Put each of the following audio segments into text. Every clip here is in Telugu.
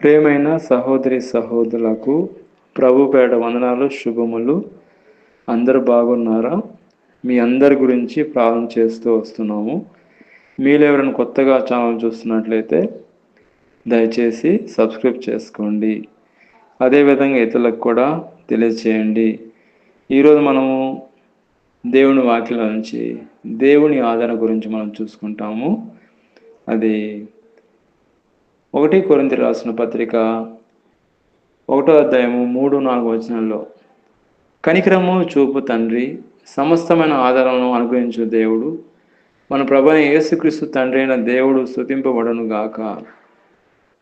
ప్రియమైన సహోదరి సహోదరులకు ప్రభు పేట వందనాలు, శుభములు. అందరూ బాగున్నారా? మీ అందరి గురించి ప్రార్థన చేస్తూ వస్తున్నాము. మీరు ఎవరైనా కొత్తగా ఛానల్ చూస్తున్నట్లయితే దయచేసి సబ్స్క్రైబ్ చేసుకోండి. అదేవిధంగా ఇతరులకు కూడా తెలియజేయండి. ఈరోజు మనము దేవుని వాక్యం నుంచి దేవుని ఆదరణ గురించి మనం చూసుకుంటాము. అది 1 కొరింథీయులకు రాసిన పత్రిక 1వ అధ్యాయము 3-4 వచనాల్లో, కనికరము చూపు తండ్రి, సమస్తమైన ఆదరణను అనుగ్రహించు దేవుడు, మన ప్రభువైన యేసుక్రీస్తు తండ్రి అయిన దేవుడు స్తుతింపబడును గాక.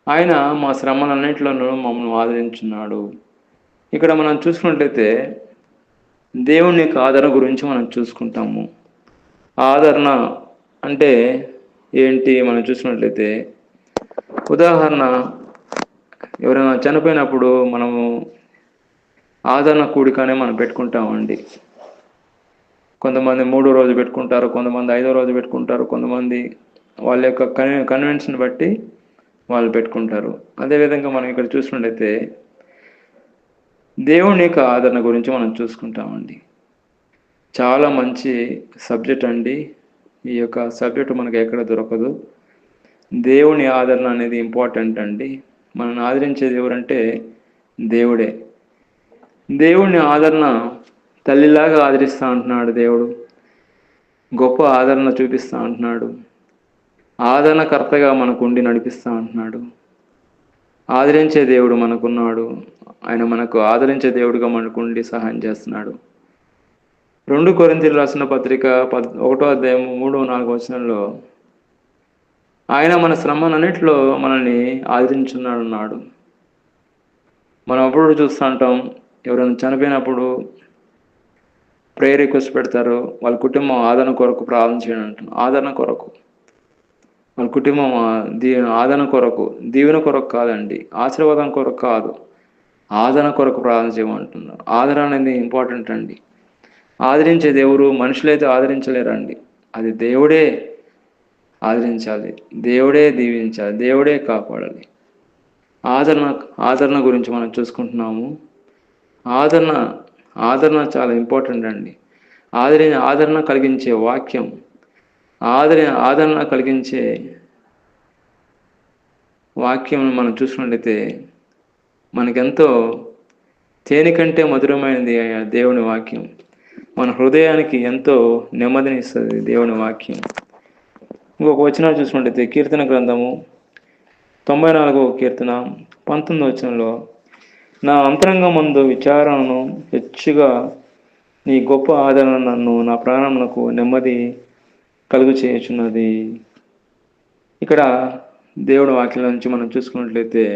ఆయన మా శ్రమలన్నింటిలోనూ మమ్మల్ని ఆదరించున్నాడు. ఇక్కడ మనం చూసుకున్నట్లయితే దేవుని యొక్క ఆదరణ గురించి మనం చూసుకుంటాము. ఆదరణ అంటే ఏంటి మనం చూసినట్లయితే, ఉదాహరణ, ఎవరైనా చనిపోయినప్పుడు మనము ఆదరణ కూడికనే మనం పెట్టుకుంటామండి. కొంతమంది 3వ రోజు పెట్టుకుంటారు, కొంతమంది 5వ రోజు పెట్టుకుంటారు, కొంతమంది వాళ్ళ యొక్క కన్వెన్షన్ బట్టి వాళ్ళు పెట్టుకుంటారు. అదేవిధంగా మనం ఇక్కడ చూసినట్లయితే దేవుని యొక్క ఆదరణ గురించి మనం చూసుకుంటామండి. చాలా మంచి సబ్జెక్ట్ అండి. ఈ యొక్క సబ్జెక్టు మనకు ఎక్కడ దొరకదు. దేవుని ఆదరణ అనేది ఇంపార్టెంట్ అండి. మనల్ని ఆదరించేది ఎవరంటే దేవుడే. దేవుని ఆదరణ తల్లిలాగా ఆదరిస్తూ ఉంటున్నాడు దేవుడు. గొప్ప ఆదరణ చూపిస్తూ ఉంటున్నాడు. ఆదరణకర్తగా మనకు ఉండి నడిపిస్తూ ఉంటున్నాడు. ఆదరించే దేవుడు మనకున్నాడు. ఆయన మనకు ఆదరించే దేవుడుగా మనకు ఉండి సహాయం చేస్తున్నాడు. 2 కొరింథీయులకు రాసిన పత్రిక 1వ అధ్యాయం 3-4 వచనంలో, ఆయన మన శ్రమలన్నిటిలో మనల్ని ఆదరించున్నాడు. మనం అప్పుడు చూస్తూ ఉంటాం, ఎవరైనా చనిపోయినప్పుడు ప్రేయర్ రిక్వెస్ట్ పెడతారు. వాళ్ళ కుటుంబం ఆదరణ కొరకు ప్రార్థన చేయడం అంటాం. ఆదరణ కొరకు, వాళ్ళ కుటుంబం ఆదరణ కొరకు, దీవెన కొరకు కాదండి, ఆశీర్వాదం కొరకు కాదు, ఆదరణ కొరకు ప్రార్థన చేయమంటున్నారు. ఆదరణ అనేది ఇంపార్టెంట్ అండి. ఆదరించేది ఎవరు? మనుషులైతే ఆదరించలేరండి. అది దేవుడే ఆదరించాలి, దేవుడే దీవించాలి, దేవుడే కాపాడాలి. ఆదరణ గురించి మనం చూసుకుంటున్నాము. ఆదరణ చాలా ఇంపార్టెంట్ అండి. ఆదరణ కలిగించే వాక్యం, ఆదరణ కలిగించే వాక్యం మనం చూసినట్లయితే మనకెంతో తేనెకంటే మధురమైనది దేవుని వాక్యం. మన హృదయానికి ఎంతో నెమ్మదిని ఇస్తుంది దేవుని వాక్యం. ఇంకొక వచనాలు చూసినట్లయితే కీర్తన గ్రంథము 94వ కీర్తన 19వ వచనంలో, నా అంతరంగమందు విచారణను హెచ్చుగా నీ గొప్ప ఆదరణ నన్ను నా ప్రాణమునకు నెమ్మది కలుగు చేయుచున్నది. ఇక్కడ దేవుడి వాక్యం నుంచి మనం చూసుకున్నట్లయితే,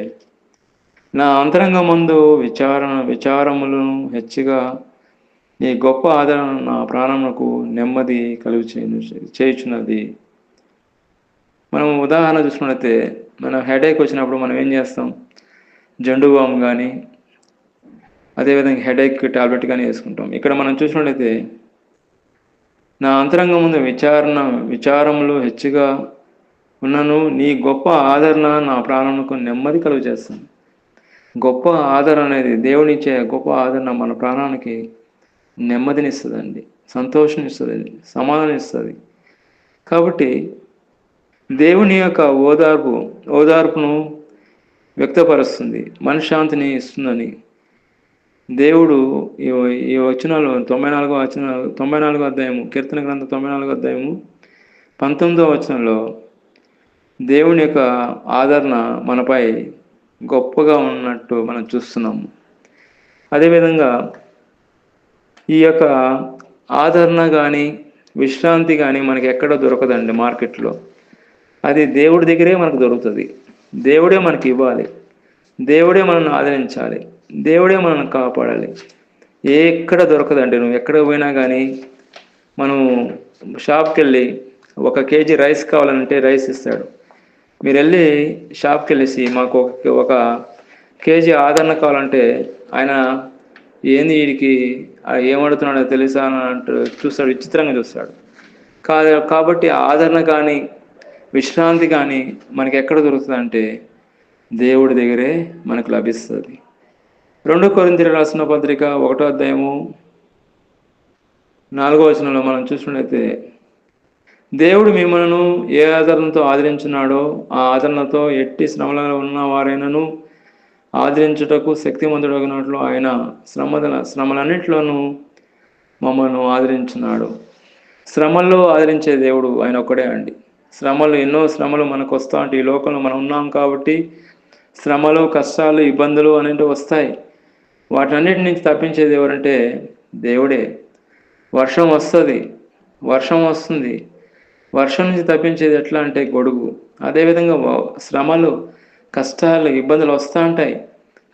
నా అంతరంగమందు విచారములను హెచ్చుగా నీ గొప్ప ఆదరణ నా ప్రాణమునకు నెమ్మది కలుగు చేయుచున్నది. మనం ఉదాహరణ చూసుకున్నట్లయితే, మనం హెడేక్ వచ్చినప్పుడు మనం ఏం చేస్తాం? జండు బామ్ కానీ, అదేవిధంగా హెడేక్ టాబ్లెట్ కానీ వేసుకుంటాం. ఇక్కడ మనం చూసినట్లయితే, నా అంతరంగం ముందు విచారములు హెచ్చుగా ఉన్నను నీ గొప్ప ఆదరణ నా ప్రాణమునకు నెమ్మది కలుగు చేస్తాను. గొప్ప ఆదరణ అనేది, దేవునిచ్చే గొప్ప ఆదరణ మన ప్రాణానికి నెమ్మదినిస్తుందండి, సంతోషం ఇస్తుంది, సమాధానం ఇస్తుంది. కాబట్టి దేవుని యొక్క ఓదార్పును వ్యక్తపరుస్తుంది, మనశ్శాంతిని ఇస్తుందని దేవుడు ఈ వచనాలు 94వ అధ్యాయము కీర్తన గ్రంథం 94వ అధ్యాయము 19వ వచనంలో దేవుని యొక్క ఆదరణ మనపై గొప్పగా ఉన్నట్టు మనం చూస్తున్నాము. అదేవిధంగా ఈ యొక్క ఆదరణ కానీ విశ్రాంతి కానీ మనకి ఎక్కడ దొరకదండి మార్కెట్లో. అది దేవుడి దగ్గరే మనకు దొరుకుతుంది. దేవుడే మనకి ఇవ్వాలి, దేవుడే మనల్ని ఆదరించాలి, దేవుడే మనల్ని కాపాడాలి. ఎక్కడ దొరకదండి. నువ్వు ఎక్కడ పోయినా కానీ, మనం షాప్కి వెళ్ళి 1 కేజీ రైస్ కావాలంటే రైస్ ఇస్తాడు. మీరు వెళ్ళి షాప్కి వెళ్ళేసి మాకు 1 కేజీ ఆదరణ కావాలంటే ఆయన ఏంది వీడికి ఏమడుతున్నాడో తెలుసా అని అంటూ చూస్తాడు, విచిత్రంగా చూస్తాడు. కాబట్టి ఆదరణ కానీ విశ్రాంతి కానీ మనకి ఎక్కడ దొరుకుతుంది అంటే దేవుడి దగ్గరే మనకు లభిస్తుంది. 2 కొరింథీయులకు రాసిన పత్రిక 1వ అధ్యాయము 4వ వచనంలో మనం చూసినట్లయితే, దేవుడు మిమ్మల్ని ఏ ఆదరణతో ఆదరించున్నాడో ఆ ఆదరణతో ఎట్టి శ్రమలలో ఉన్న వారైనను ఆదరించుటకు శక్తిమంతుడగినట్లు ఆయన శ్రమలన్నింటిలోనూ మమ్మల్ని ఆదరించున్నాడు. శ్రమల్లో ఆదరించే దేవుడు ఆయన ఒక్కడే అండి. ఎన్నో శ్రమలు మనకు వస్తూ ఉంటాయి. ఈ లోకంలో మనం ఉన్నాం కాబట్టి శ్రమలు, కష్టాలు, ఇబ్బందులు అనేటివి వస్తాయి. వాటన్నిటి నుంచి తప్పించేది ఎవరంటే దేవుడే. వర్షం వస్తుంది, వర్షం నుంచి తప్పించేది ఎట్లా అంటే గొడుగు. అదేవిధంగా శ్రమలు, కష్టాలు, ఇబ్బందులు వస్తూ ఉంటాయి,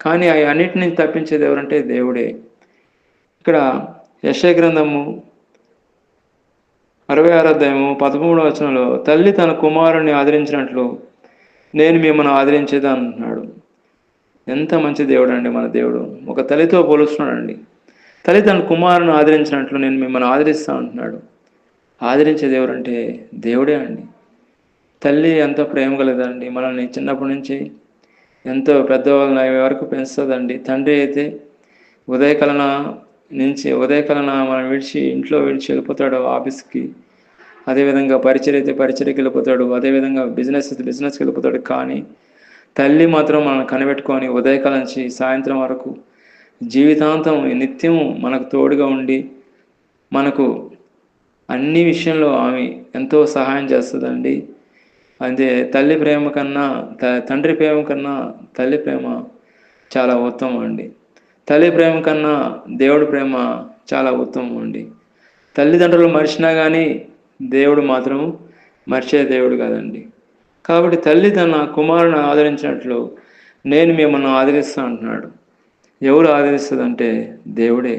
కానీ అవి అన్నిటి నుంచి తప్పించేది ఎవరంటే దేవుడే. ఇక్కడ యెషయా గ్రంథము 66వ అధ్యాయము 13వ వచనంలో, తల్లి తన కుమారుణ్ణి ఆదరించినట్లు నేను మిమ్మల్ని ఆదరించేది అంటున్నాడు. ఎంత మంచి దేవుడు అండి మన దేవుడు. ఒక తల్లితో పోలుస్తున్నాడండి. తల్లి తన కుమారుని ఆదరించినట్లు నేను మిమ్మల్ని ఆదరిస్తా అంటున్నాడు. ఆదరించేది ఎవరంటే దేవుడే అండి. తల్లి ఎంతో ప్రేమ కలదండి. మనల్ని చిన్నప్పటి నుంచి ఎంతో పెద్దవాళ్ళని అయ్యే వరకు పెంచుతుందండి. తండ్రి అయితే ఉదయకాలన మనం ఇంట్లో విడిచి వెళ్ళిపోతాడు ఆఫీస్కి. అదేవిధంగా పరిచర్య అయితే పరిచర్యకి వెళ్ళిపోతాడు. అదేవిధంగా బిజినెస్కి వెళ్ళిపోతాడు. కానీ తల్లి మాత్రం మనల్ని కనిపెట్టుకొని ఉదయకాలం నుంచి సాయంత్రం వరకు జీవితాంతం నిత్యం మనకు తోడుగా ఉండి మనకు అన్ని విషయంలో ఆమె ఎంతో సహాయం చేస్తుందండి. అంటే తల్లి ప్రేమ కన్నా తండ్రి ప్రేమ కన్నా తల్లి ప్రేమ చాలా ఉత్తమం అండి. తల్లి ప్రేమ కన్నా దేవుడి ప్రేమ చాలా ఉత్తమం అండి. తల్లిదండ్రులు మర్చినా కానీ దేవుడు మాత్రం మర్చే దేవుడు కాదండి. కాబట్టి తల్లి తన కుమారుని ఆదరించినట్లు నేను మిమ్మల్ని ఆదరిస్తా అంటున్నాడు. ఎవరు ఆదరిస్తుందంటే దేవుడే.